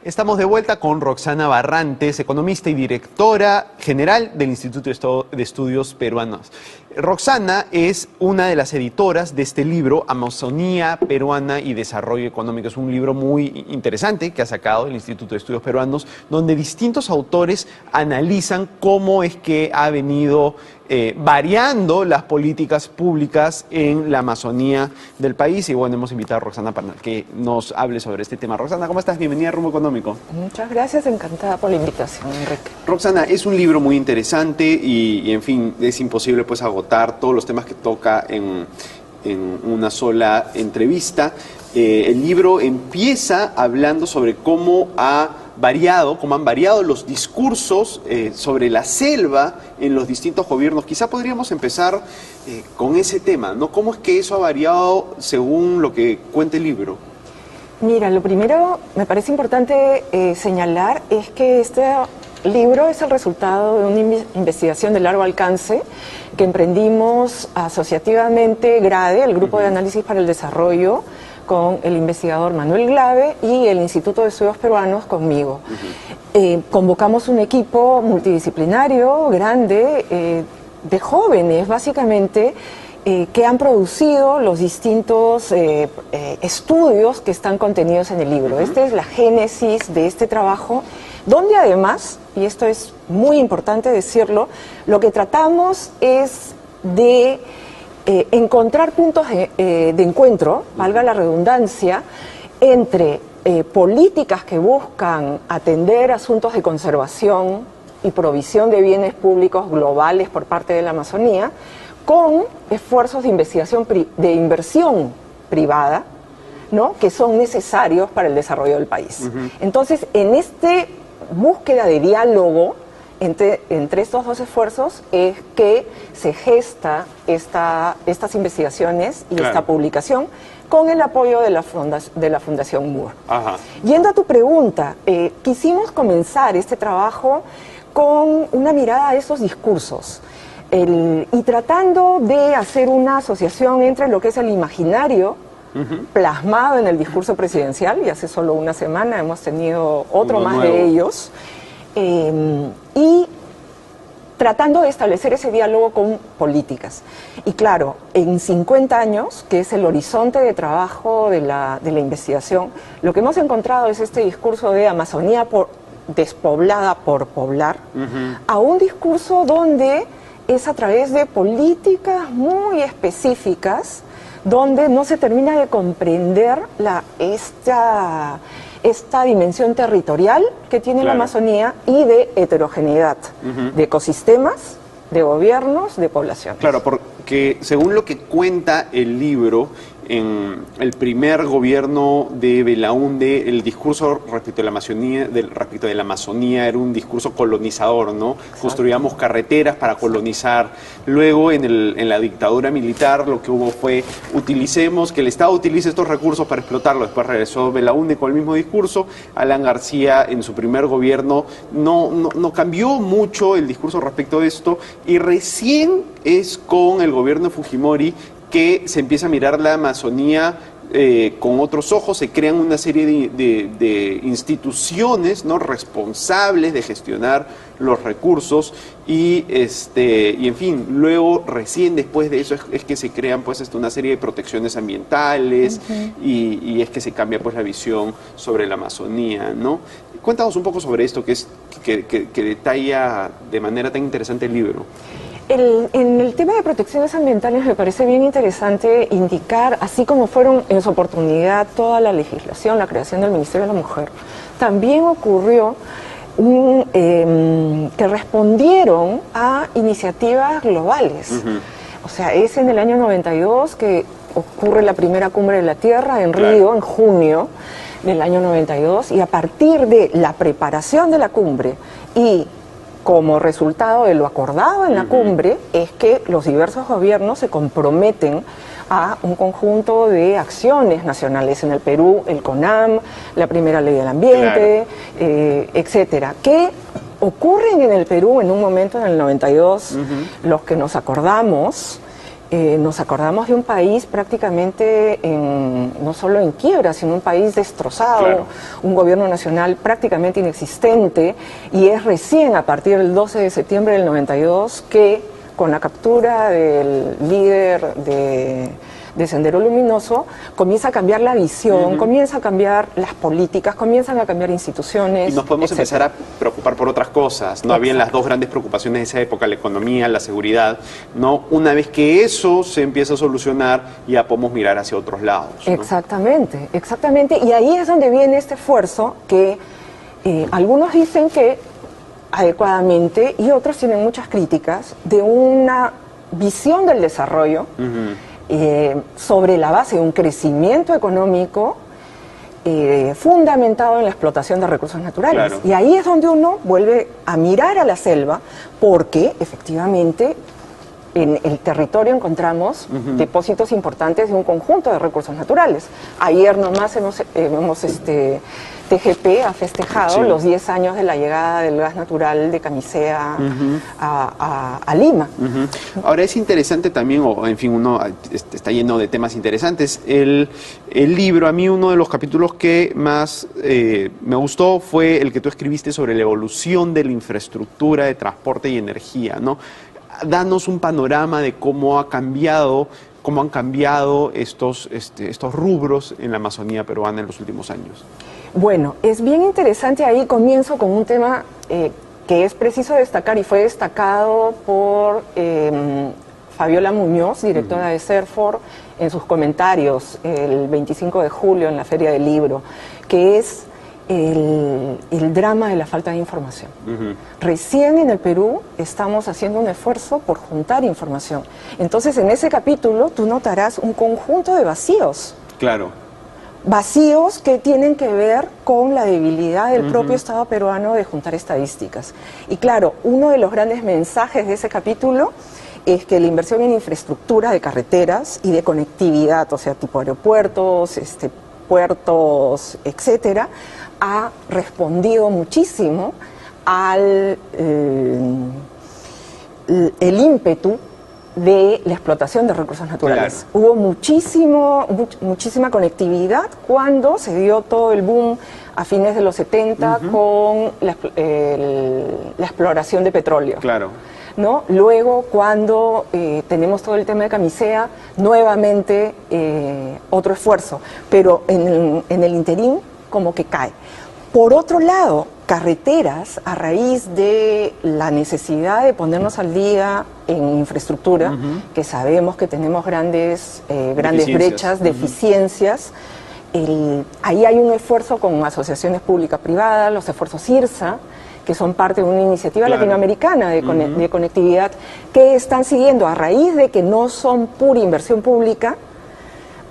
Estamos de vuelta con Roxana Barrantes, economista y directora general del Instituto de Estudios Peruanos. Roxana es una de las editoras de este libro, Amazonía Peruana y Desarrollo Económico. Es un libro muy interesante que ha sacado el Instituto de Estudios Peruanos, donde distintos autores analizan cómo es que ha venido variando las políticas públicas en la Amazonía del país. Y bueno, hemos invitado a Roxana para que nos hable sobre este tema. Roxana, ¿cómo estás? Bienvenida a Rumbo Económico. Muchas gracias, encantada por la invitación, Enrique. Roxana, es un libro muy interesante y en fin, es imposible pues agotar todos los temas que toca en una sola entrevista. El libro empieza hablando sobre cómo han variado los discursos sobre la selva en los distintos gobiernos. Quizá podríamos empezar con ese tema, ¿no? ¿Cómo es que eso ha variado según lo que cuenta el libro? Mira, lo primero me parece importante señalar es que este libro es el resultado de una investigación de largo alcance que emprendimos asociativamente GRADE, el Grupo de Análisis para el Desarrollo, con el investigador Manuel Glave y el Instituto de Estudios Peruanos conmigo. Convocamos un equipo multidisciplinario, grande, de jóvenes básicamente, que han producido los distintos estudios que están contenidos en el libro. Esta es la génesis de este trabajo, donde además, y esto es muy importante decirlo, lo que tratamos es de encontrar puntos de encuentro, valga la redundancia, entre políticas que buscan atender asuntos de conservación y provisión de bienes públicos globales por parte de la Amazonía, con esfuerzos de investigación, de inversión privada, ¿no?, que son necesarios para el desarrollo del país. Entonces, en esta búsqueda de diálogo entre estos dos esfuerzos es que se gesta estas investigaciones y esta publicación con el apoyo de la Fundación Moore. Yendo a tu pregunta, quisimos comenzar este trabajo con una mirada a esos discursos y tratando de hacer una asociación entre lo que es el imaginario plasmado en el discurso presidencial, y hace solo una semana hemos tenido otro más de ellos, y tratando de establecer ese diálogo con políticas. Y claro, en 50 años, que es el horizonte de trabajo de la investigación, lo que hemos encontrado es este discurso de Amazonía despoblada por poblar, a un discurso donde es a través de políticas muy específicas, donde no se termina de comprender esta dimensión territorial que tiene la Amazonía y de heterogeneidad de ecosistemas, de gobiernos, de poblaciones. Claro, porque según lo que cuenta el libro, en el primer gobierno de Belaúnde, el discurso respecto de la Amazonía era un discurso colonizador, ¿no? Exacto. Construíamos carreteras para colonizar. Luego, en la dictadura militar, lo que hubo fue que el Estado utilice estos recursos para explotarlo. Después regresó Belaúnde con el mismo discurso. Alan García, en su primer gobierno, no cambió mucho el discurso respecto de esto, y recién es con el gobierno de Fujimori que se empieza a mirar la Amazonía con otros ojos. Se crean una serie de instituciones, ¿no?, responsables de gestionar los recursos y en fin, luego recién después de eso es que se crean pues una serie de protecciones ambientales y es que se cambia pues la visión sobre la Amazonía, ¿no? Cuéntanos un poco sobre esto que detalla de manera tan interesante el libro. En el tema de protecciones ambientales me parece bien interesante indicar, así como fueron en su oportunidad toda la legislación, la creación del Ministerio de la Mujer, también ocurrió que respondieron a iniciativas globales. O sea, es en el año 92 que ocurre la primera cumbre de la Tierra en Río, en junio del año 92, y a partir de la preparación de la cumbre y como resultado de lo acordado en la cumbre, es que los diversos gobiernos se comprometen a un conjunto de acciones nacionales. En el Perú, el CONAM, la primera ley del ambiente, etcétera, que ocurren en el Perú en un momento en el 92, los que nos acordamos, nos acordamos de un país prácticamente no solo en quiebra, sino un país destrozado, claro, un gobierno nacional prácticamente inexistente, y es recién a partir del 12 de septiembre del 92 que, con la captura del líder de Sendero Luminoso, comienza a cambiar la visión, comienza a cambiar las políticas, comienzan a cambiar instituciones. Y nos podemos empezar a preocupar por otras cosas. No habían las dos grandes preocupaciones de esa época, la economía, la seguridad. No, una vez que eso se empieza a solucionar, ya podemos mirar hacia otros lados, ¿no? Exactamente, exactamente. Y ahí es donde viene este esfuerzo que algunos dicen que adecuadamente y otros tienen muchas críticas de una visión del desarrollo sobre la base de un crecimiento económico fundamentado en la explotación de recursos naturales. Claro. Y ahí es donde uno vuelve a mirar a la selva, porque efectivamente en el territorio encontramos depósitos importantes de un conjunto de recursos naturales. Ayer nomás TGP ha festejado los 10 años de la llegada del gas natural de Camisea a Lima. Ahora es interesante también, o en fin, uno está lleno de temas interesantes. El libro, a mí uno de los capítulos que más me gustó fue el que tú escribiste sobre la evolución de la infraestructura de transporte y energía, ¿no? Danos un panorama de cómo han cambiado estos rubros en la Amazonía peruana en los últimos años. Bueno, es bien interesante. Ahí comienzo con un tema que es preciso destacar y fue destacado por Fabiola Muñoz, directora de CERFOR, en sus comentarios el 25 de julio en la Feria del Libro, que es el drama de la falta de información. Recién en el Perú estamos haciendo un esfuerzo por juntar información. Entonces, en ese capítulo tú notarás un conjunto de vacíos. Claro. Vacíos que tienen que ver con la debilidad del propio Estado peruano de juntar estadísticas. Y claro, uno de los grandes mensajes de ese capítulo es que la inversión en infraestructura de carreteras y de conectividad, o sea, tipo aeropuertos, puertos, etcétera, ha respondido muchísimo al el ímpetu de la explotación de recursos naturales. Claro. Hubo muchísima conectividad cuando se dio todo el boom a fines de los 70 con la exploración de petróleo. Claro. ¿No? Luego, cuando tenemos todo el tema de Camisea, nuevamente otro esfuerzo, pero en el interín como que cae. Por otro lado, carreteras, a raíz de la necesidad de ponernos al día en infraestructura, que sabemos que tenemos grandes brechas, deficiencias, ahí hay un esfuerzo con asociaciones públicas-privadas, los esfuerzos IRSA, que son parte de una iniciativa latinoamericana de conectividad, que están siguiendo, a raíz de que no son pura inversión pública,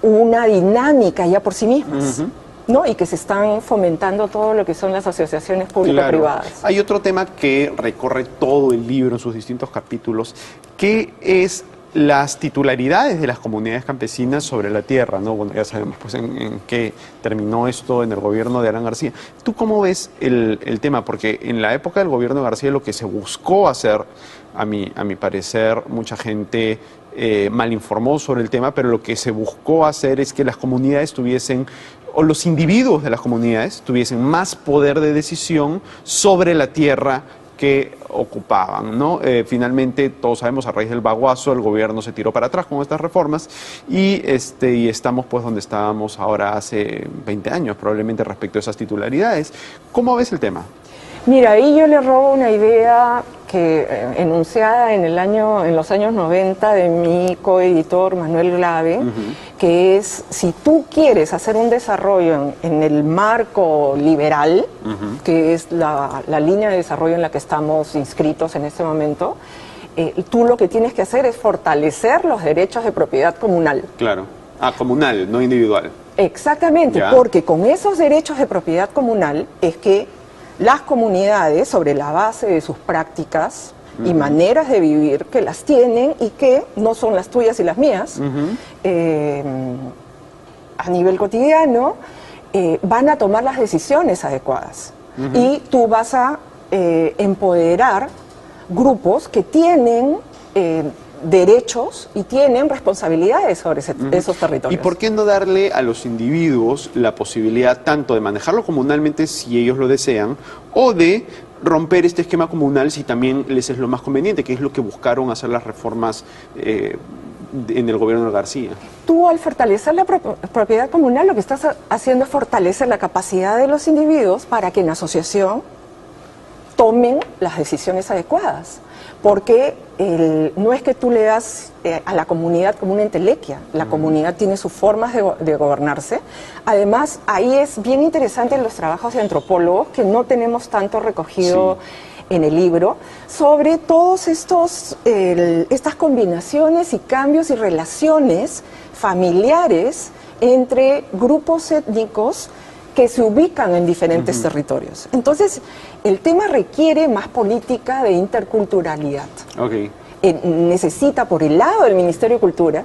una dinámica ya por sí mismas, ¿no? Y que se están fomentando todo lo que son las asociaciones público-privadas. Claro. Hay otro tema que recorre todo el libro en sus distintos capítulos, que es las titularidades de las comunidades campesinas sobre la tierra, ¿no? Bueno, ya sabemos pues en qué terminó esto en el gobierno de Alan García. ¿Tú cómo ves el tema? Porque en la época del gobierno de García lo que se buscó hacer, a mi parecer, mucha gente mal informó sobre el tema, pero lo que se buscó hacer es que las comunidades tuviesen, o los individuos de las comunidades tuviesen más poder de decisión sobre la tierra que ocupaban, ¿no? Finalmente, todos sabemos, a raíz del baguazo, el gobierno se tiró para atrás con estas reformas y estamos pues donde estábamos ahora hace 20 años, probablemente respecto a esas titularidades. ¿Cómo ves el tema? Mira, ahí yo le robo una idea que enunciada en los años 90 de mi coeditor Manuel Glave, que es, si tú quieres hacer un desarrollo en el marco liberal, que es la línea de desarrollo en la que estamos inscritos en este momento, tú lo que tienes que hacer es fortalecer los derechos de propiedad comunal. Claro. Ah, comunal, no individual. Exactamente, porque con esos derechos de propiedad comunal es que las comunidades, sobre la base de sus prácticas y maneras de vivir, que las tienen y que no son las tuyas y las mías, a nivel cotidiano, van a tomar las decisiones adecuadas. Y tú vas a empoderar grupos que tienen derechos y tienen responsabilidades sobre esos territorios. ¿Y por qué no darle a los individuos la posibilidad tanto de manejarlo comunalmente si ellos lo desean, o de romper este esquema comunal si también les es lo más conveniente, que es lo que buscaron hacer las reformas en el gobierno de García? Tú, al fortalecer la propiedad comunal, lo que estás haciendo es fortalecer la capacidad de los individuos para que en asociación tomen las decisiones adecuadas. Porque no es que tú le das a la comunidad como una entelequia, la comunidad tiene sus formas de gobernarse. Además, ahí es bien interesante los trabajos de antropólogos, que no tenemos tanto recogido en el libro, sobre todos estas combinaciones y cambios y relaciones familiares entre grupos étnicos que se ubican en diferentes territorios. Entonces, el tema requiere más política de interculturalidad. Necesita, por el lado del Ministerio de Cultura,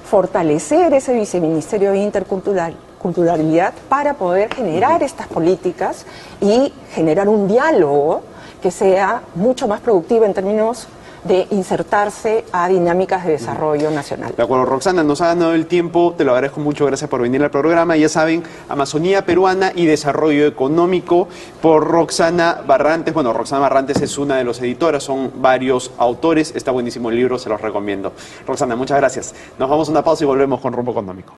fortalecer ese viceministerio de interculturalidad para poder generar estas políticas y generar un diálogo que sea mucho más productivo en términos de insertarse a dinámicas de desarrollo nacional. De acuerdo, Roxana, nos ha ganado el tiempo, te lo agradezco mucho, gracias por venir al programa. Ya saben, Amazonía Peruana y Desarrollo Económico, por Roxana Barrantes. Bueno, Roxana Barrantes es una de los editoras, son varios autores, está buenísimo el libro, se los recomiendo. Roxana, muchas gracias. Nos vamos a una pausa y volvemos con Rumbo Económico.